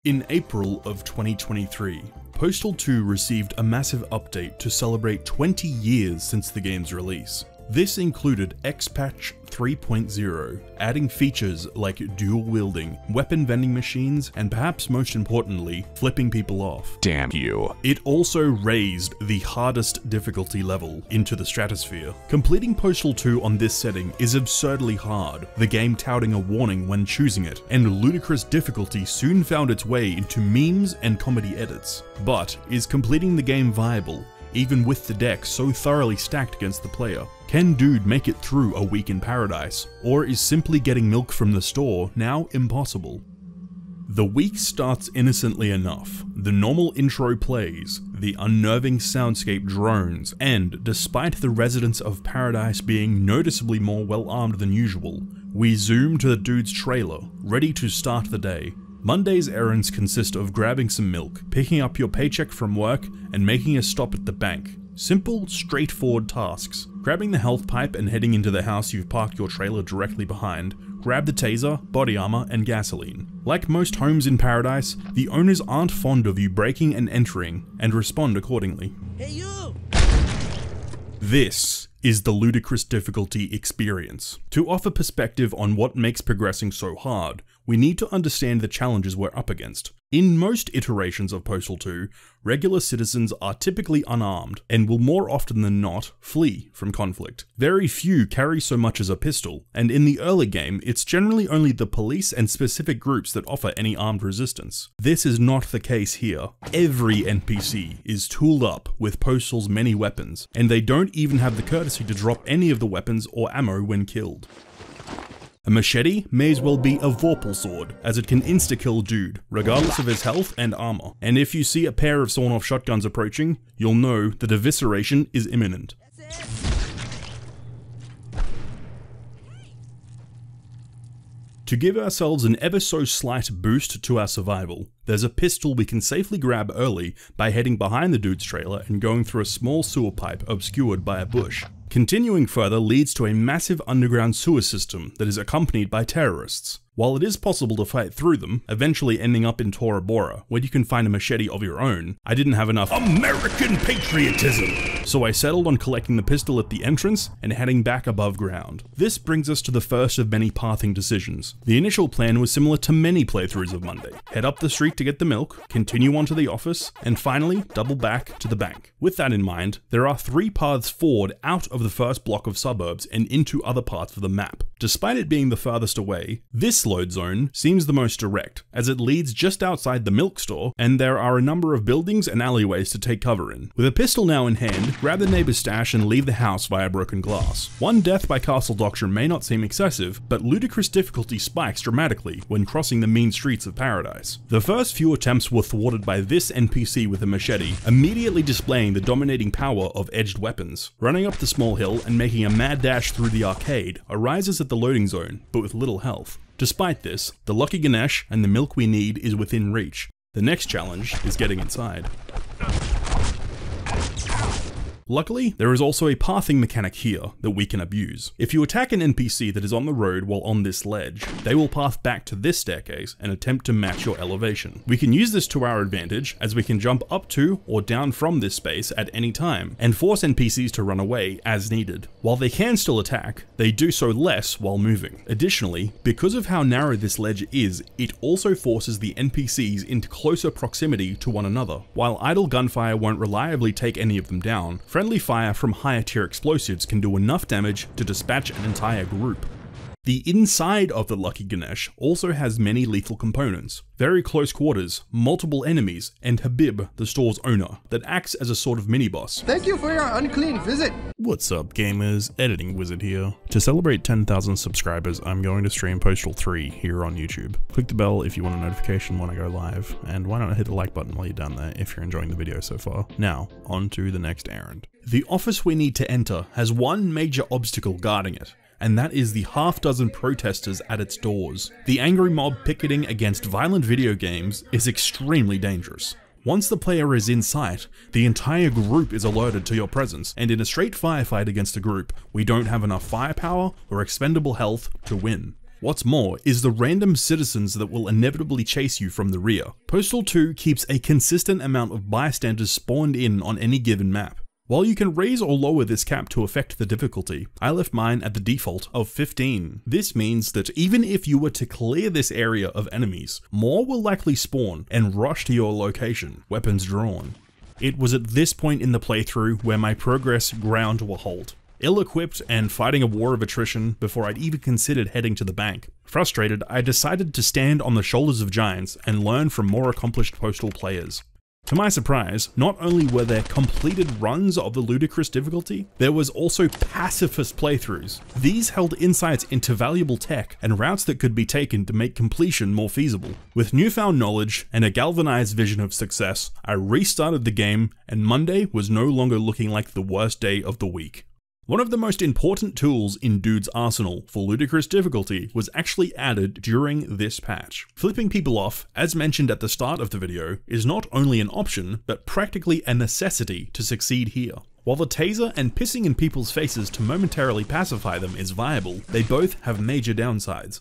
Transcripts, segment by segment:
In April of 2023, Postal 2 received a massive update to celebrate 20 years since the game's release. This included X-Patch 3.0, adding features like dual wielding, weapon vending machines, and perhaps most importantly, flipping people off. Damn you. It also raised the hardest difficulty level into the stratosphere. Completing Postal 2 on this setting is absurdly hard, the game touting a warning when choosing it, and ludicrous difficulty soon found its way into memes and comedy edits. But is completing the game viable, even with the deck so thoroughly stacked against the player? Can Dude make it through a week in paradise, or is simply getting milk from the store now impossible? The week starts innocently enough. The normal intro plays, the unnerving soundscape drones, and despite the residents of paradise being noticeably more well-armed than usual, we zoom to the Dude's trailer, ready to start the day. Monday's errands consist of grabbing some milk, picking up your paycheck from work, and making a stop at the bank. Simple, straightforward tasks. Grabbing the health pipe and heading into the house you've parked your trailer directly behind, grab the taser, body armor, and gasoline. Like most homes in paradise, the owners aren't fond of you breaking and entering, and respond accordingly. Hey you! This is the ludicrous difficulty experience. To offer perspective on what makes progressing so hard, we need to understand the challenges we're up against. In most iterations of Postal 2, regular citizens are typically unarmed and will more often than not flee from conflict. Very few carry so much as a pistol, and in the early game, it's generally only the police and specific groups that offer any armed resistance. This is not the case here. Every NPC is tooled up with Postal's many weapons, and they don't even have the courtesy to drop any of the weapons or ammo when killed. A machete may as well be a Vorpal sword, as it can insta-kill Dude, regardless of his health and armor. And if you see a pair of sawn-off shotguns approaching, you'll know that evisceration is imminent. To give ourselves an ever so slight boost to our survival, there's a pistol we can safely grab early by heading behind the Dude's trailer and going through a small sewer pipe obscured by a bush. Continuing further leads to a massive underground sewer system that is accompanied by terrorists. While it is possible to fight through them, eventually ending up in Tora Bora, where you can find a machete of your own, I didn't have enough American patriotism, so I settled on collecting the pistol at the entrance and heading back above ground. This brings us to the first of many pathing decisions. The initial plan was similar to many playthroughs of Monday. Head up the street to get the milk, continue on to the office, and finally double back to the bank. With that in mind, there are 3 paths forward out of the first block of suburbs and into other parts of the map. Despite it being the farthest away, this load zone seems the most direct, as it leads just outside the milk store, and there are a number of buildings and alleyways to take cover in. With a pistol now in hand, grab the neighbor's stash and leave the house via broken glass. One death by castle doctrine may not seem excessive, but ludicrous difficulty spikes dramatically when crossing the mean streets of paradise. The first few attempts were thwarted by this NPC with a machete, immediately displaying the dominating power of edged weapons. Running up the small hill and making a mad dash through the arcade arises at the loading zone, but with little health. Despite this, the Lucky Ganesh and the milk we need is within reach. The next challenge is getting inside. Luckily, there is also a pathing mechanic here that we can abuse. If you attack an NPC that is on the road while on this ledge, they will path back to this staircase and attempt to match your elevation. We can use this to our advantage, as we can jump up to or down from this space at any time, and force NPCs to run away as needed. While they can still attack, they do so less while moving. Additionally, because of how narrow this ledge is, it also forces the NPCs into closer proximity to one another. While idle gunfire won't reliably take any of them down, friendly fire from higher tier explosives can do enough damage to dispatch an entire group. The inside of the Lucky Ganesh also has many lethal components. Very close quarters, multiple enemies, and Habib, the store's owner, that acts as a sort of mini-boss. Thank you for your unclean visit. What's up gamers, Editing Wizard here. To celebrate 10,000 subscribers, I'm going to stream Postal 3 here on YouTube. Click the bell if you want a notification when I go live, and why not hit the like button while you're down there if you're enjoying the video so far. Now, on to the next errand. The office we need to enter has one major obstacle guarding it, and that is the half-dozen protesters at its doors. The angry mob picketing against violent video games is extremely dangerous. Once the player is in sight, the entire group is alerted to your presence, and in a straight firefight against a group, we don't have enough firepower or expendable health to win. What's more is the random citizens that will inevitably chase you from the rear. Postal 2 keeps a consistent amount of bystanders spawned in on any given map. While you can raise or lower this cap to affect the difficulty, I left mine at the default of 15. This means that even if you were to clear this area of enemies, more will likely spawn and rush to your location, weapons drawn. It was at this point in the playthrough where my progress ground to a halt. Ill-equipped and fighting a war of attrition before I'd even considered heading to the bank. Frustrated, I decided to stand on the shoulders of giants and learn from more accomplished Postal players. To my surprise, not only were there completed runs of the Ludicrous difficulty, there was also pacifist playthroughs. These held insights into valuable tech and routes that could be taken to make completion more feasible. With newfound knowledge and a galvanized vision of success, I restarted the game, and Monday was no longer looking like the worst day of the week. One of the most important tools in 2's arsenal for Ludicrous difficulty was actually added during this patch. Flipping people off, as mentioned at the start of the video, is not only an option, but practically a necessity to succeed here. While the taser and pissing in people's faces to momentarily pacify them is viable, they both have major downsides.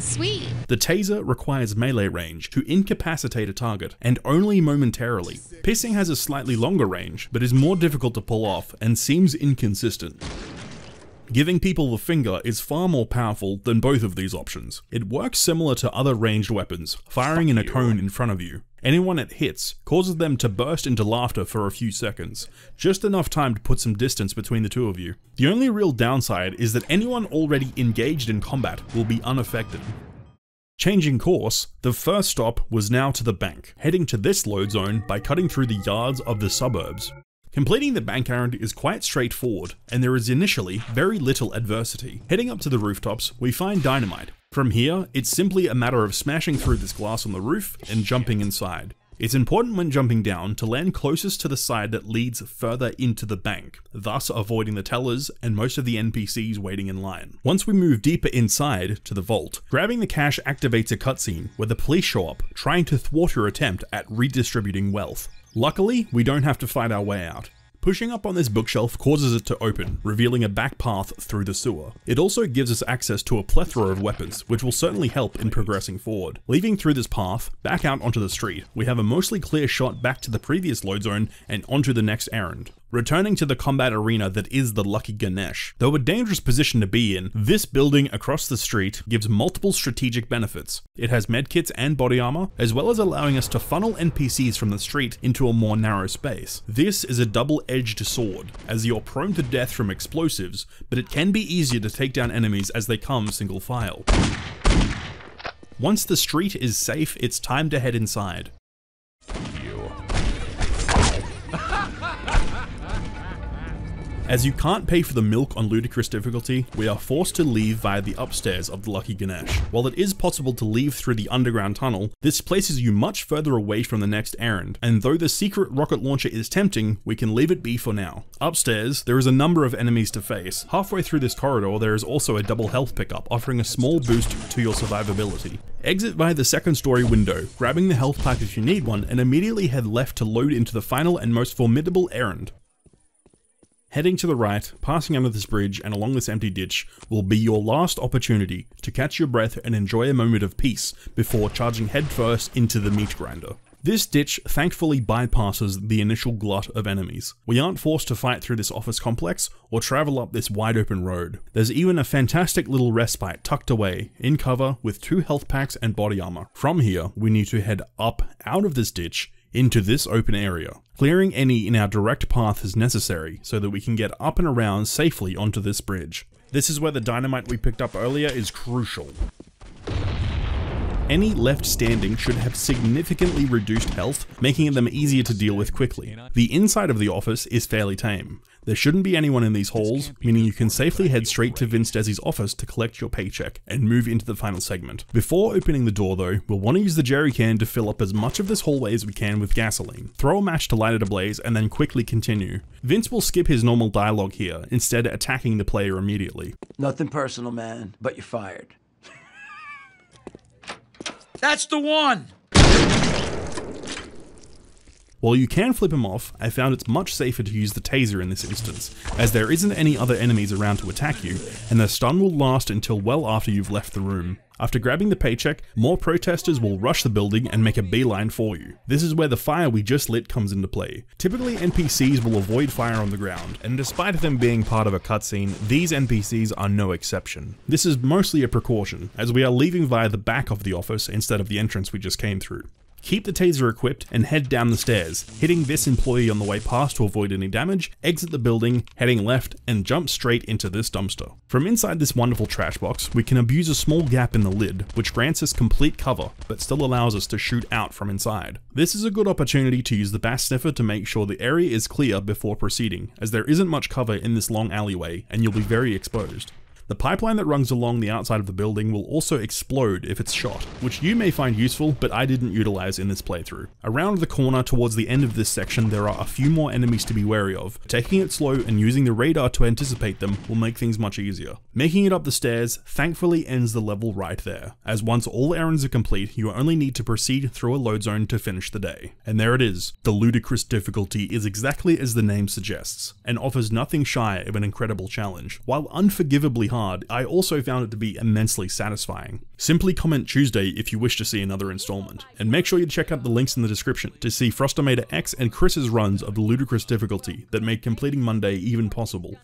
Sweet. The taser requires melee range to incapacitate a target, and only momentarily. Pissing has a slightly longer range, but is more difficult to pull off and seems inconsistent. Giving people the finger is far more powerful than both of these options. It works similar to other ranged weapons, firing in a cone in front of you. Anyone it hits causes them to burst into laughter for a few seconds, just enough time to put some distance between the two of you. The only real downside is that anyone already engaged in combat will be unaffected. Changing course, the first stop was now to the bank, heading to this load zone by cutting through the yards of the suburbs. Completing the bank errand is quite straightforward, and there is initially very little adversity. Heading up to the rooftops, we find dynamite. From here, it's simply a matter of smashing through this glass on the roof and jumping inside. It's important when jumping down to land closest to the side that leads further into the bank, thus avoiding the tellers and most of the NPCs waiting in line. Once we move deeper inside to the vault, grabbing the cash activates a cutscene where the police show up, trying to thwart your attempt at redistributing wealth. Luckily, we don't have to fight our way out. Pushing up on this bookshelf causes it to open, revealing a back path through the sewer. It also gives us access to a plethora of weapons, which will certainly help in progressing forward. Leaving through this path, back out onto the street, we have a mostly clear shot back to the previous load zone and onto the next errand. Returning to the combat arena that is the Lucky Ganesh. Though a dangerous position to be in, this building across the street gives multiple strategic benefits. It has medkits and body armor, as well as allowing us to funnel NPCs from the street into a more narrow space. This is a double-edged sword, as you're prone to death from explosives, but it can be easier to take down enemies as they come single file. Once the street is safe, it's time to head inside. As you can't pay for the milk on Ludicrous difficulty, we are forced to leave via the upstairs of the Lucky Ganesh. While it is possible to leave through the underground tunnel, this places you much further away from the next errand, and though the secret rocket launcher is tempting, we can leave it be for now. Upstairs, there is a number of enemies to face. Halfway through this corridor, there is also a double health pickup, offering a small boost to your survivability. Exit via the second story window, grabbing the health pack if you need one, and immediately head left to load into the final and most formidable errand. Heading to the right, passing under this bridge and along this empty ditch will be your last opportunity to catch your breath and enjoy a moment of peace before charging headfirst into the meat grinder. This ditch thankfully bypasses the initial glut of enemies. We aren't forced to fight through this office complex or travel up this wide open road. There's even a fantastic little respite tucked away in cover with 2 health packs and body armor. From here, we need to head up out of this ditch into this open area. Clearing any in our direct path is necessary so that we can get up and around safely onto this bridge. This is where the dynamite we picked up earlier is crucial. Any left standing should have significantly reduced health, making them easier to deal with quickly. The inside of the office is fairly tame. There shouldn't be anyone in these halls, meaning you can safely head straight to Vince Desi's office to collect your paycheck and move into the final segment. Before opening the door though, we'll want to use the jerry can to fill up as much of this hallway as we can with gasoline. Throw a match to light it ablaze and then quickly continue. Vince will skip his normal dialogue here, instead attacking the player immediately. Nothing personal, man, but you're fired. That's the one! While you can flip him off, I found it's much safer to use the taser in this instance, as there isn't any other enemies around to attack you, and the stun will last until well after you've left the room. After grabbing the paycheck, more protesters will rush the building and make a beeline for you. This is where the fire we just lit comes into play. Typically NPCs will avoid fire on the ground, and despite them being part of a cutscene, these NPCs are no exception. This is mostly a precaution, as we are leaving via the back of the office instead of the entrance we just came through. Keep the taser equipped and head down the stairs, hitting this employee on the way past to avoid any damage, exit the building, heading left, and jump straight into this dumpster. From inside this wonderful trash box, we can abuse a small gap in the lid, which grants us complete cover, but still allows us to shoot out from inside. This is a good opportunity to use the bass sniffer to make sure the area is clear before proceeding, as there isn't much cover in this long alleyway, and you'll be very exposed. The pipeline that runs along the outside of the building will also explode if it's shot, which you may find useful, but I didn't utilize in this playthrough. Around the corner towards the end of this section, there are a few more enemies to be wary of. Taking it slow and using the radar to anticipate them will make things much easier. Making it up the stairs thankfully ends the level right there, as once all errands are complete, you only need to proceed through a load zone to finish the day. And there it is. The ludicrous difficulty is exactly as the name suggests, and offers nothing shy of an incredible challenge. While unforgivably hard, I also found it to be immensely satisfying. Simply comment Tuesday if you wish to see another installment, and make sure you check out the links in the description to see Frostomator X and Chris's runs of the ludicrous difficulty that made completing Monday even possible.